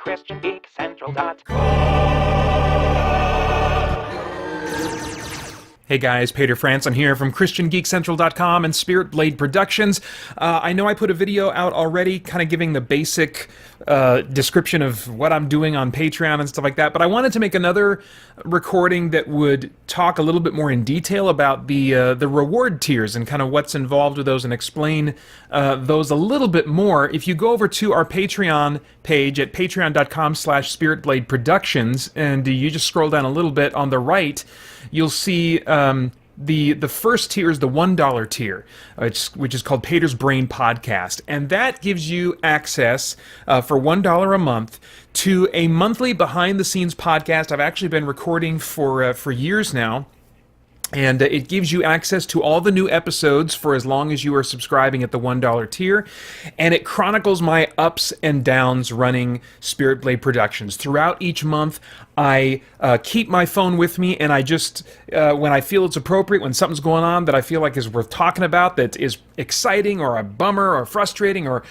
christiangeekcentral.com. Hey guys, Peter Franson here from christiangeekcentral.com and Spirit Blade Productions. I know I put a video out already kind of giving the basic description of what I'm doing on Patreon and stuff like that, but I wanted to make another recording that would talk a little bit more in detail about the reward tiers and kind of what's involved with those and explain those a little bit more. If you go over to our Patreon page at patreon.com/spiritbladeproductions and you just scroll down a little bit on the right, you'll see the first tier is the $1 tier, which is called Pater's Brain Podcast, and that gives you access for $1 a month to a monthly behind-the-scenes podcast I've actually been recording for years now. And it gives you access to all the new episodes for as long as you are subscribing at the $1 tier. And it chronicles my ups and downs running Spirit Blade Productions. Throughout each month, I keep my phone with me, and I just, when I feel it's appropriate, when something's going on that I feel like is worth talking about, that is exciting or a bummer or frustrating or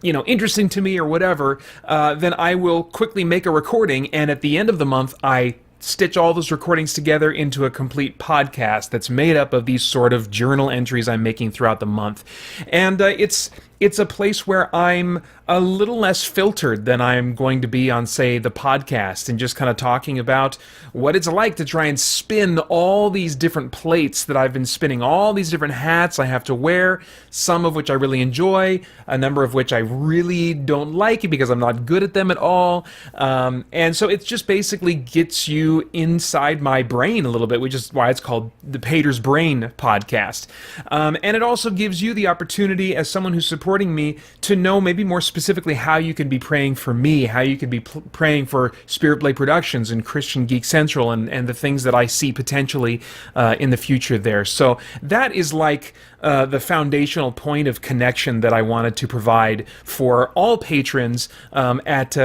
interesting to me or whatever, then I will quickly make a recording, and at the end of the month, I stitch all those recordings together into a complete podcast that's made up of these sort of journal entries I'm making throughout the month. And it's a place where I'm a little less filtered than I'm going to be on, say, the podcast, and just kind of talking about what it's like to try and spin all these different plates that I've been spinning, all these different hats I have to wear, some of which I really enjoy, a number of which I really don't like because I'm not good at them at all. And so it just basically gets you inside my brain a little bit, which is why it's called the Pater's Brain Podcast. And it also gives you the opportunity, as someone who's supporting me, to know maybe more specifically how you can be praying for me, how you can be praying for Spirit Blade Productions and Christian Geek Central and the things that I see potentially in the future there. So that is like the foundational point of connection that I wanted to provide for all patrons at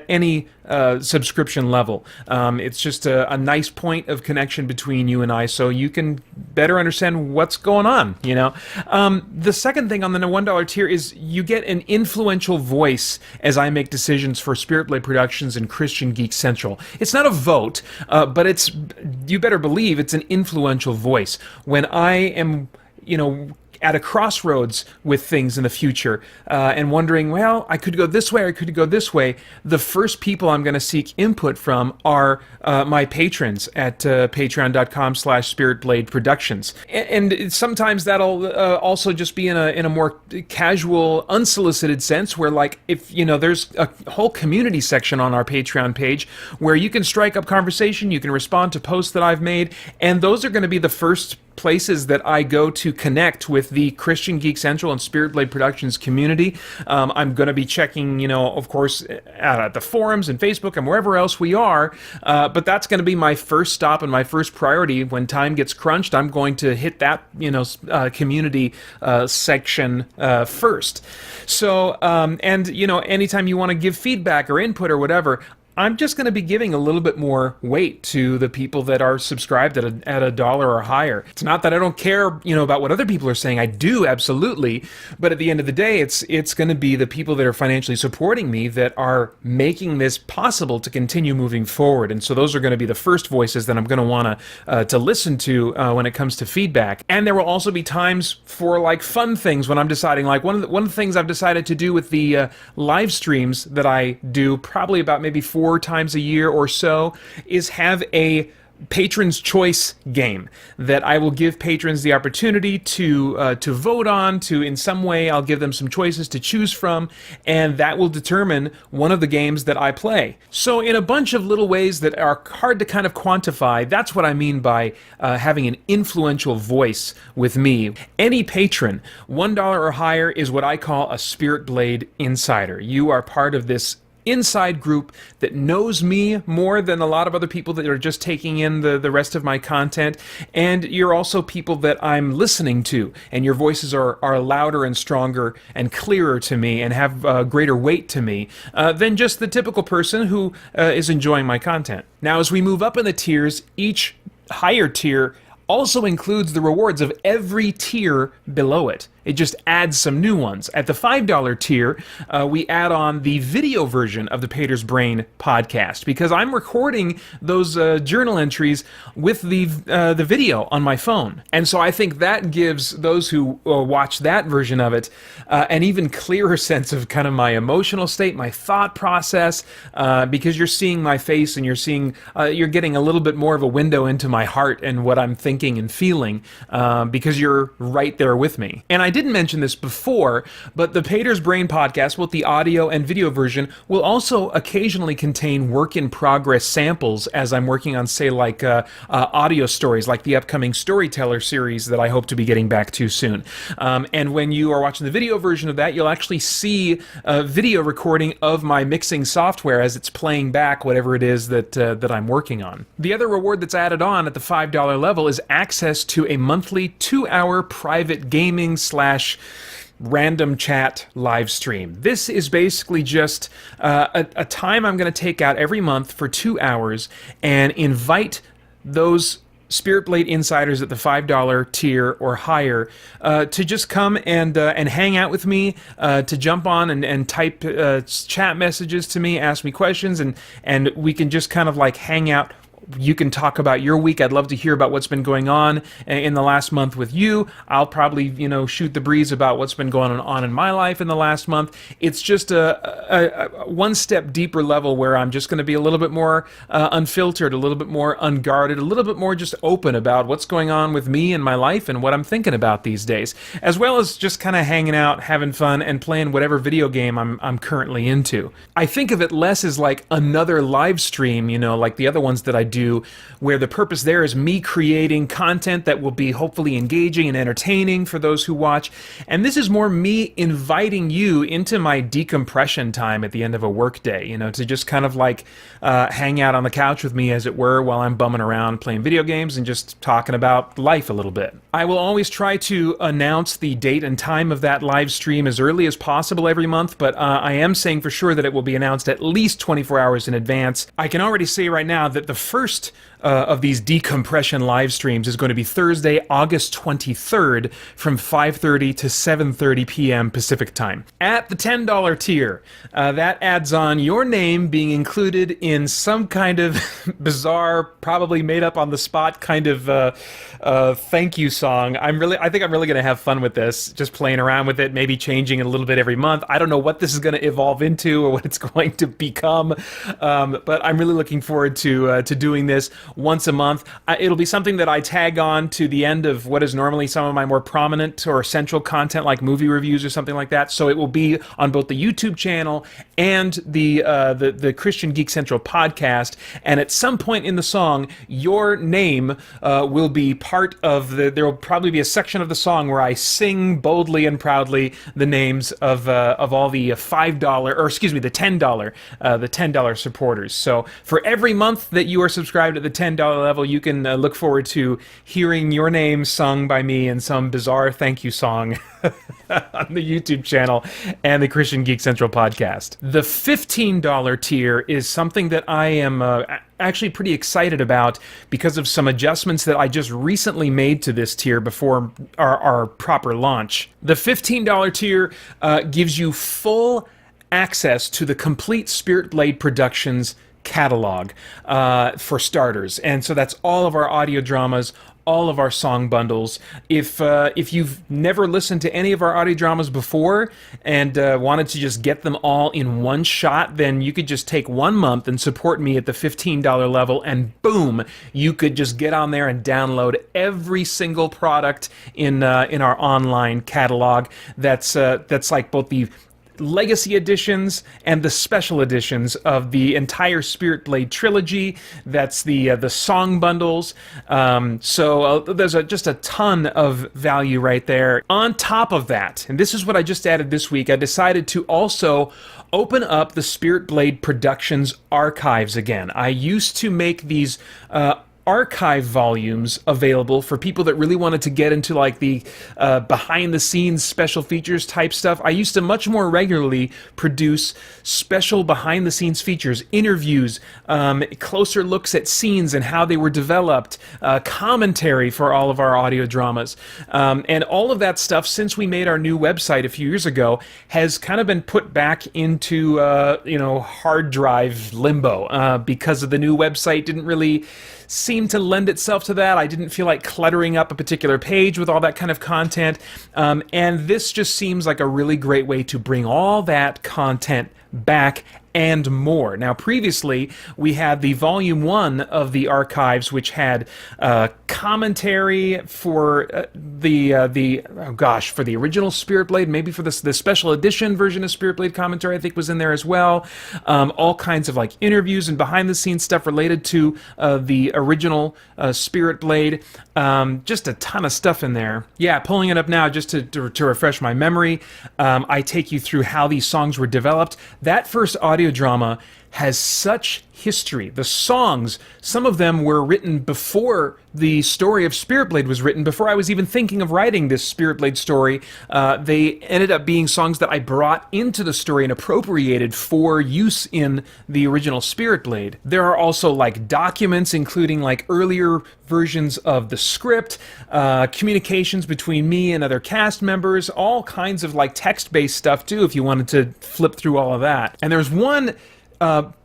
any subscription level. It's just a nice point of connection between you and I, so you can better understand what's going on, you know. The second thing on the $1 tier is you get an influential voice as I make decisions for Spirit Blade Productions and Christian Geek Central. It's not a vote, but you better believe it's an influential voice. When I am, at a crossroads with things in the future and wondering, well, I could go this way or I could go this way, the first people I'm going to seek input from are my patrons at patreon.com/spiritbladeproductions. And sometimes that'll also just be in a more casual, unsolicited sense where, like, if, there's a whole community section on our Patreon page where you can strike up conversation, you can respond to posts that I've made, and those are going to be the first places that I go to connect with the Christian Geek Central and Spirit Blade Productions community. I'm going to be checking, of course, at the forums and Facebook and wherever else we are, but that's going to be my first stop and my first priority. When time gets crunched, I'm going to hit that, community section first. So, anytime you want to give feedback or input or whatever, I'm just going to be giving a little bit more weight to the people that are subscribed at $1 or higher. It's not that I don't care, about what other people are saying. I do, absolutely. But at the end of the day, it's going to be the people that are financially supporting me that are making this possible to continue moving forward. And so those are going to be the first voices that I'm going to want to listen to when it comes to feedback. And there will also be times for, like, fun things when I'm deciding, like, one of the things I've decided to do with the live streams that I do, probably about maybe 4 times a year or so, is have a Patron's Choice game that I will give patrons the opportunity to vote on. To, in some way, I'll give them some choices to choose from, and that will determine one of the games that I play. So in a bunch of little ways that are hard to kind of quantify, that's what I mean by having an influential voice with me. Any patron, $1 or higher, is what I call a Spirit Blade insider. You are part of this inside group that knows me more than a lot of other people that are just taking in the rest of my content, and you're also people that I'm listening to, and your voices are louder and stronger and clearer to me and have greater weight to me than just the typical person who is enjoying my content. Now, as we move up in the tiers, each higher tier also includes the rewards of every tier below it. It just adds some new ones. At the $5 tier, we add on the video version of the Pater's Brain podcast, because I'm recording those journal entries with the video on my phone. And so I think that gives those who watch that version of it an even clearer sense of kind of my emotional state, my thought process, because you're seeing my face and you're getting a little bit more of a window into my heart and what I'm thinking and feeling, because you're right there with me. And I didn't mention this before, but the Pater's Brain podcast, both the audio and video version, will also occasionally contain work-in-progress samples as I'm working on, say, like audio stories, like the upcoming Storyteller series that I hope to be getting back to soon. And when you are watching the video version of that, you'll actually see a video recording of my mixing software as it's playing back whatever it is that I'm working on. The other reward that's added on at the $5 level is access to a monthly 2-hour private gaming / random chat live stream. This is basically just a time I'm going to take out every month for 2 hours and invite those Spirit Blade insiders at the $5 tier or higher to just come and hang out with me, to jump on and type chat messages to me, ask me questions, and we can just kind of like hang out. You can talk about your week. I'd love to hear about what's been going on in the last month with you. I'll probably, shoot the breeze about what's been going on in my life in the last month. It's just a one step deeper level where I'm just going to be a little bit more unfiltered, a little bit more unguarded, a little bit more just open about what's going on with me and my life and what I'm thinking about these days, as well as just kind of hanging out, having fun, and playing whatever video game I'm currently into. I think of it less as like another live stream, like the other ones that I do, where the purpose there is me creating content that will be hopefully engaging and entertaining for those who watch. And this is more me inviting you into my decompression time at the end of a workday, to just kind of like hang out on the couch with me, as it were, while I'm bumming around playing video games and just talking about life a little bit. I will always try to announce the date and time of that live stream as early as possible every month, but I am saying for sure that it will be announced at least 24 hours in advance. I can already say right now that the first of these decompression live streams is going to be Thursday, August 23rd from 5:30 to 7:30 p.m. Pacific time. At the $10 tier, that adds on your name being included in some kind of bizarre, probably made up on the spot kind of thank you song. I think I'm really going to have fun with this, just playing around with it, maybe changing it a little bit every month. I don't know what this is going to evolve into or what it's going to become, but I'm really looking forward to doing this once a month. It'll be something that I tag on to the end of what is normally some of my more prominent or central content, like movie reviews or something like that. So it will be on both the YouTube channel and the Christian Geek Central podcast. And at some point in the song, your name will be part of there will probably be a section of the song where I sing boldly and proudly the names of all the the $10 supporters. So for every month that you are subscribed at the $10 level, you can look forward to hearing your name sung by me in some bizarre thank you song on the YouTube channel and the Christian Geek Central podcast. The $15 tier is something that I am actually pretty excited about because of some adjustments that I just recently made to this tier before our proper launch. The $15 tier gives you full access to the complete Spirit Blade Productions catalog, for starters. And so that's all of our audio dramas, all of our song bundles. If you've never listened to any of our audio dramas before and wanted to just get them all in one shot, then you could just take 1 month and support me at the $15 level, and boom, you could just get on there and download every single product in our online catalog. That's like both the legacy editions and the special editions of the entire Spirit Blade trilogy. That's the song bundles. So there's just a ton of value right there. On top of that, and this is what I just added this week, I decided to also open up the Spirit Blade Productions archives again. I used to make these archive volumes available for people that really wanted to get into like the behind the scenes special features type stuff. I used to much more regularly produce special behind the scenes features, interviews, closer looks at scenes and how they were developed, commentary for all of our audio dramas. And all of that stuff, since we made our new website a few years ago, has kind of been put back into hard drive limbo because of the new website didn't really seem to lend itself to that. I didn't feel like cluttering up a particular page with all that kind of content. And this just seems like a really great way to bring all that content back and more. Now, previously, we had the Volume 1 of the archives, which had commentary for for the original Spirit Blade, maybe for the special edition version of Spirit Blade commentary, I think was in there as well. All kinds of like interviews and behind-the-scenes stuff related to the original Spirit Blade. Just a ton of stuff in there. Yeah, pulling it up now just to refresh my memory. I take you through how these songs were developed. That first audio drama has such history. The songs, some of them were written before the story of Spirit Blade was written, before I was even thinking of writing this Spirit Blade story. They ended up being songs that I brought into the story and appropriated for use in the original Spirit Blade. There are also like documents, including like earlier versions of the script, communications between me and other cast members, all kinds of like text-based stuff too, if you wanted to flip through all of that. And there's one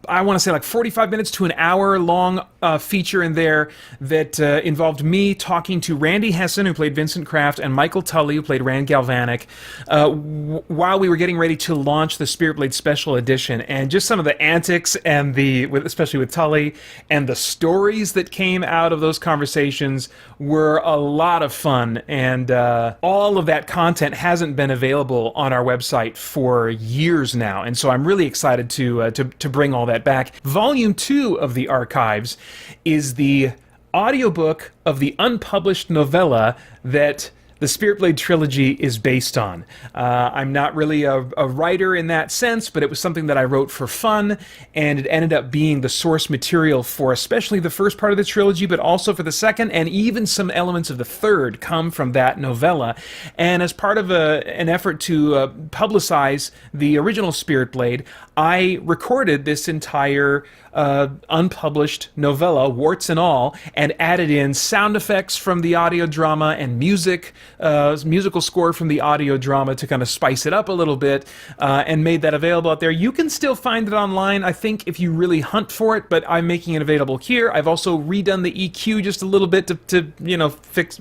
I want to say like 45 minutes to an hour long feature in there that involved me talking to Randy Hessen, who played Vincent Kraft, and Michael Tully, who played Rand Galvanic, while we were getting ready to launch the Spirit Blade Special Edition. And just some of the antics, and especially with Tully, and the stories that came out of those conversations were a lot of fun. And all of that content hasn't been available on our website for years now. And so I'm really excited to bring all that back. Volume 2 of the archives is the audiobook of the unpublished novella that the Spirit Blade trilogy is based on. I'm not really a writer in that sense, but it was something that I wrote for fun, and it ended up being the source material for especially the first part of the trilogy, but also for the second, and even some elements of the third come from that novella. And as part of an effort to publicize the original Spirit Blade, I recorded this entire unpublished novella, warts and all, and added in sound effects from the audio drama and musical score from the audio drama to kind of spice it up a little bit, and made that available out there. You can still find it online, I think, if you really hunt for it, but I'm making it available here. I've also redone the EQ just a little bit to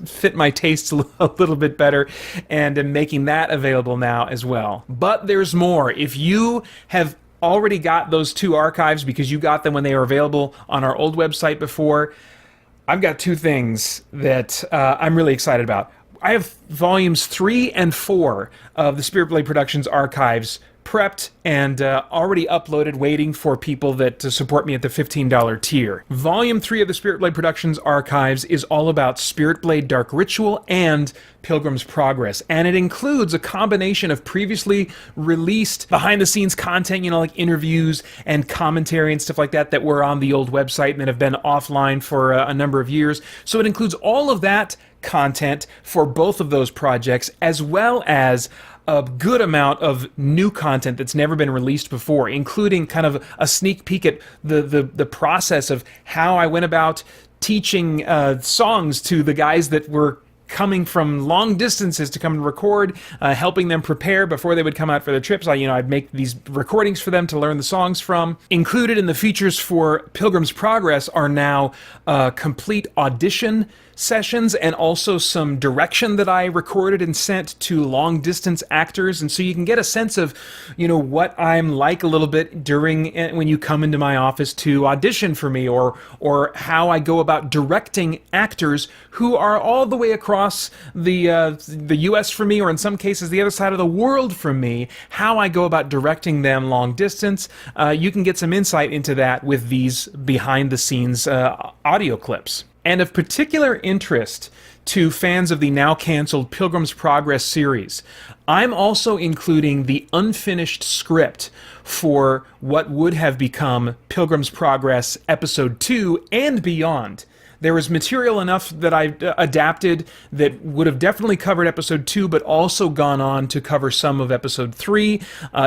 fit my tastes a little bit better, and am making that available now as well. But there's more. If you have already got those two archives because you got them when they were available on our old website before, I've got two things that I'm really excited about. I have volumes 3 and 4 of the Spirit Blade Productions archives prepped and already uploaded, waiting for people to support me at the $15 tier. Volume 3 of the Spirit Blade Productions archives is all about Spirit Blade Dark Ritual and Pilgrim's Progress, and it includes a combination of previously released behind-the-scenes content, like interviews and commentary and stuff like that were on the old website and that have been offline for a number of years. So it includes all of that content for both of those projects, as well as a good amount of new content that's never been released before, including kind of a sneak peek at the process of how I went about teaching songs to the guys that were coming from long distances to come and record, helping them prepare before they would come out for their trips. I'd make these recordings for them to learn the songs from. Included in the features for Pilgrim's Progress are now complete audition sessions and also some direction that I recorded and sent to long-distance actors, and so you can get a sense of, what I'm like a little bit when you come into my office to audition for me, or how I go about directing actors who are all the way across the U.S. from me, or in some cases the other side of the world from me, how I go about directing them long distance. You can get some insight into that with these behind-the-scenes audio clips. And of particular interest to fans of the now-canceled Pilgrim's Progress series, I'm also including the unfinished script for what would have become Pilgrim's Progress Episode 2 and beyond. There was material enough that I adapted that would have definitely covered episode 2, but also gone on to cover some of episode 3.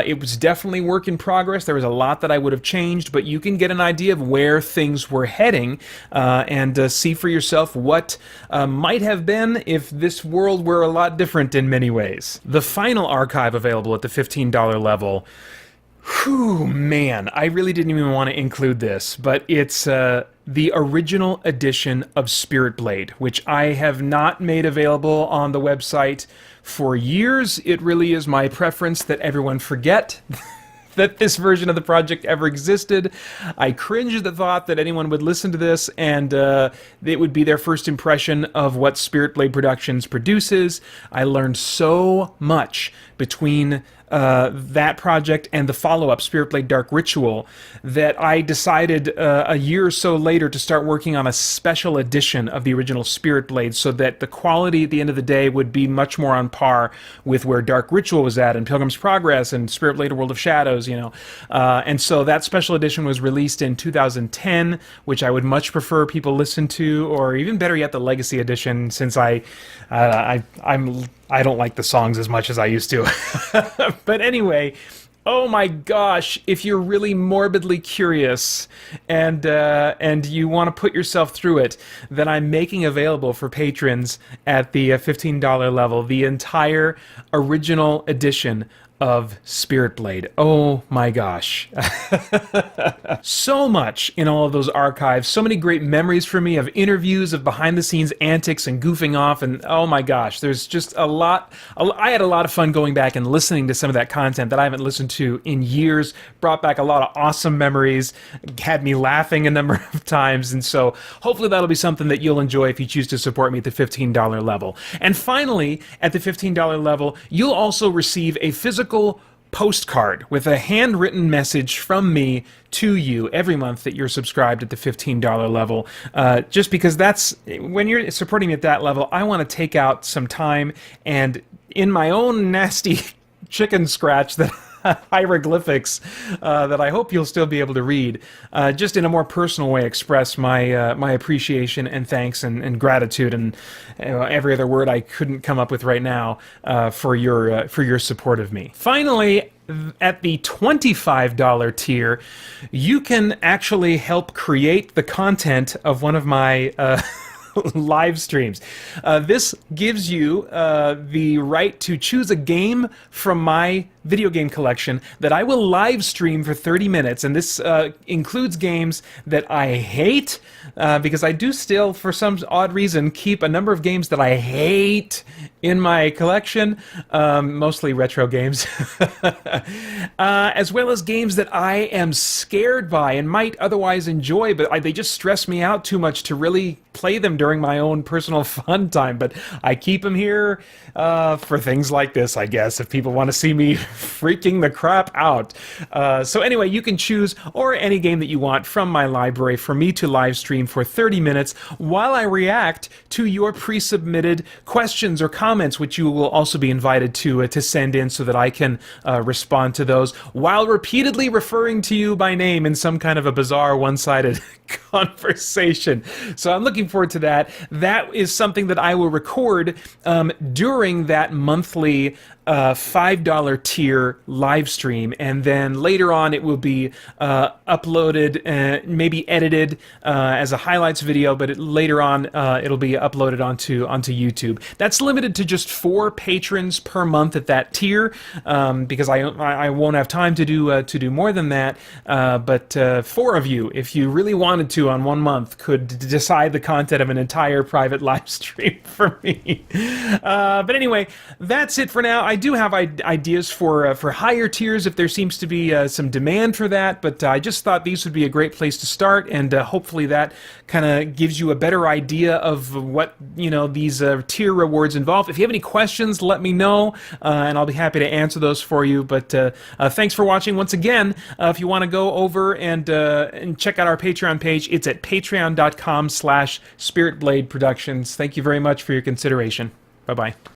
It was definitely work in progress. There was a lot that I would have changed, but you can get an idea of where things were heading and see for yourself what might have been if this world were a lot different in many ways. The final archive available at the $15 level. Whew, man, I really didn't even want to include this, but it's the original edition of Spirit Blade, which I have not made available on the website for years. It really is my preference that everyone forget that this version of the project ever existed. I cringe at the thought that anyone would listen to this and it would be their first impression of what Spirit Blade Productions produces. I learned so much between that project and the follow-up, Spirit Blade Dark Ritual, that I decided a year or so later to start working on a special edition of the original Spirit Blade so that the quality at the end of the day would be much more on par with where Dark Ritual was at and Pilgrim's Progress and Spirit Blade: A World of Shadows, you know. And so that special edition was released in 2010, which I would much prefer people listen to, or even better yet, the Legacy Edition, since I don't like the songs as much as I used to. But anyway, oh my gosh, if you're really morbidly curious and you want to put yourself through it, then I'm making available for patrons at the $15 level the entire original edition of Spirit Blade. Oh my gosh. So much in all of those archives, so many great memories for me of interviews, of behind the scenes antics and goofing off, and oh my gosh, there's just a lot. I had a lot of fun going back and listening to some of that content that I haven't listened to in years, brought back a lot of awesome memories, had me laughing a number of times, and so hopefully that'll be something that you'll enjoy if you choose to support me at the $15 level. And finally, at the $15 level, you'll also receive a physical postcard with a handwritten message from me to you every month that you're subscribed at the $15 level. Just because that's, when you're supporting me at that level, I want to take out some time and in my own nasty chicken scratch that hieroglyphics that I hope you'll still be able to read, just in a more personal way express my my appreciation and thanks and gratitude and every other word I couldn't come up with right now for your support of me. Finally, at the $25 tier, you can actually help create the content of one of my live streams. This gives you the right to choose a game from my video game collection that I will live stream for 30 minutes, and this includes games that I hate, because I do still, for some odd reason, keep a number of games that I hate in my collection, mostly retro games, as well as games that I am scared by and might otherwise enjoy, but they just stress me out too much to really play them during my own personal fun time. But I keep them here for things like this, I guess, if people want to see me freaking the crap out. So anyway, you can choose, or any game that you want from my library, for me to live stream for 30 minutes while I react to your pre-submitted questions or comments, which you will also be invited to send in so that I can respond to those while repeatedly referring to you by name in some kind of a bizarre one-sided conversation. So I'm looking forward to that. That is something that I will record during that monthly $5 tier live stream, and then later on it will be uploaded, maybe edited as a highlights video, but later on it'll be uploaded onto YouTube. That's limited to just 4 patrons per month at that tier, because I won't have time to do more than that. But 4 of you, if you really wanted to, on one month, could decide the content of an entire private live stream for me. But anyway, that's it for now. I do have ideas for higher tiers if there seems to be some demand for that, but I just thought these would be a great place to start, and hopefully that kind of gives you a better idea of what these tier rewards involve. If you have any questions, let me know, and I'll be happy to answer those for you. But thanks for watching once again. If you want to go over and check out our Patreon page, it's at patreon.com/spiritbladeproductions. Thank you very much for your consideration. Bye-bye.